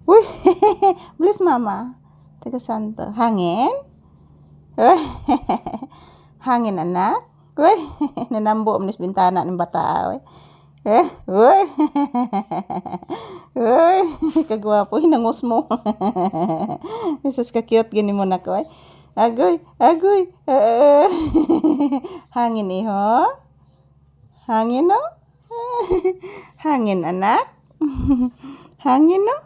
Uy, bless mama. Taga santo. Hangin? Uy, hangin anak? Uy, nanambo manis bintana ng bata. Uy. Uy. Uy, kagwapo hinangus mo. Jesus ka cute gini mo na ko. Agoy, agoy. Hangin iho? Hangin no? Hangin anak? Hangin no?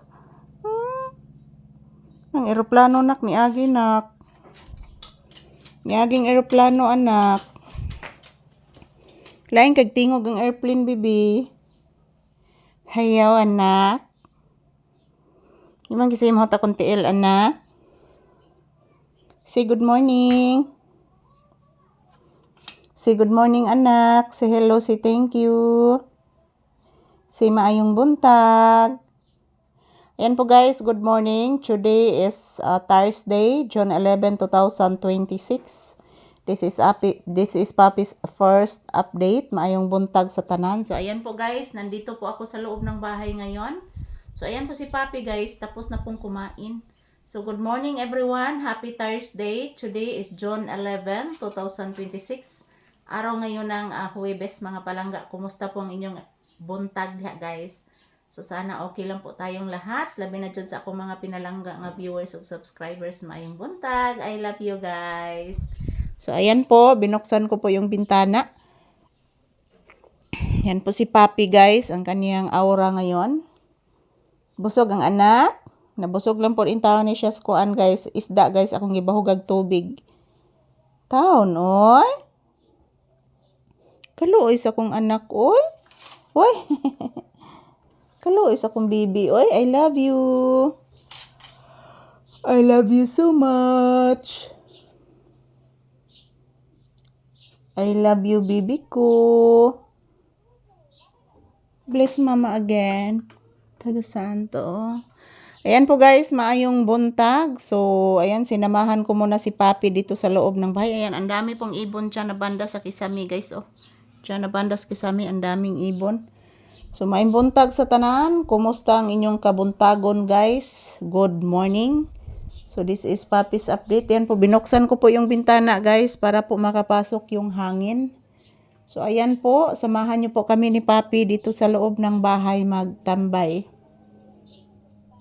Ang eroplano nak ni Agi nak. Ni Aging eroplano anak. Lain kag tingog ang airplane bibi. Hayaw anak. Imang gisay mo ta kun tiil anak. Say good morning. Say good morning anak. Say hello, say thank you. Say maayong buntag. Ayan po guys, good morning. Today is Thursday, June 11, 2026. This is Papi's first update. Maayong buntag sa tanan. So ayan po guys, nandito po ako sa loob ng bahay ngayon. So ayan po si Papi guys, tapos na pong kumain. So good morning everyone. Happy Thursday. Today is June 11, 2026. Araw ngayon ng Huwebes mga palangga. Kumusta po ang inyong buntag guys? So sana okay lang po tayong lahat. Labi na dyan sa akong mga pinalangga nga viewers o subscribers. Maayong buntag. I love you guys. So ayan po, binuksan ko po yung bintana. Yan po si Papi guys, ang kaniyang aura ngayon. Busog ang anak. Nabusog lang po in taon ni siya skuan guys. Isda guys, akong gibahugag tubig. Taon, oy. Kaluoy sa kong anak, oy. Oy. Kaluoy sa kong baby, oy. I love you. I love you so much. I love you, baby ko. Bless mama again. Taga santo. Ayan po guys, maayong buntag. So, ayan, sinamahan ko muna si Papi dito sa loob ng bahay. Ayan, ang dami pong ibon dyan na banda sa kisami guys. Oh, dyan na banda sa kisami, ang daming ibon. So, maayong buntag sa tanan. Kumusta ang inyong kabuntagon guys? Good morning. So, this is Papi's update. Ayan po, binuksan ko po yung bintana guys para po makapasok yung hangin. So, ayan po, samahan nyo po kami ni Papi dito sa loob ng bahay magtambay.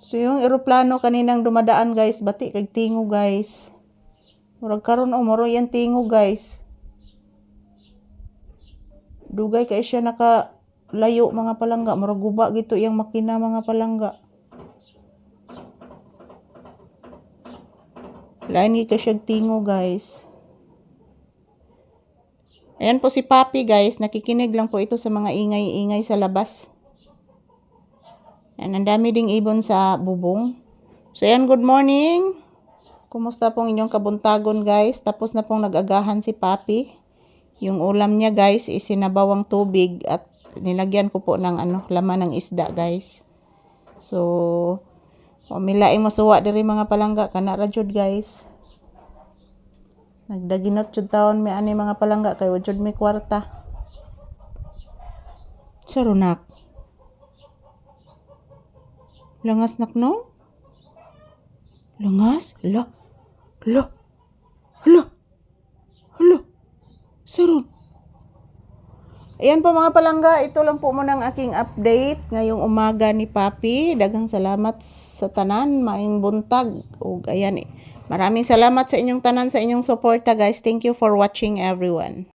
So, yung eroplano kaninang dumadaan guys, bati kag tingo guys. Murag karon o moro yan tingo guys. Dugay kay siya nakalayo mga palangga. Murag guba gito yung makina mga palangga. Lain gi siya tingo guys. Ayan po si Papi guys, nakikinig lang po ito sa mga ingay-ingay sa labas. Ayan, ang dami ding ibon sa bubong. So ayan, good morning. Kumusta pong inyong kabuntagon guys? Tapos na pong nag-agahan si Papi. Yung ulam niya guys is sinabawang tubig at nilagyan ko po ng laman ng isda guys. So, milaing masuwa diri mga palangga kana ra jud guys. Nagdaginot jud taon mi ani mga palangga kay wajud mi kwarta. Sarunak. Langas nak no? Langas? Hala. Hala. Hala. Hala. Sarun. Ayan po mga palangga, ito lang po muna ang aking update ngayong umaga ni Papi. Daghang salamat sa tanan, maayong buntag. O ayan maraming salamat sa inyong tanan, sa inyong suporta guys. Thank you for watching everyone.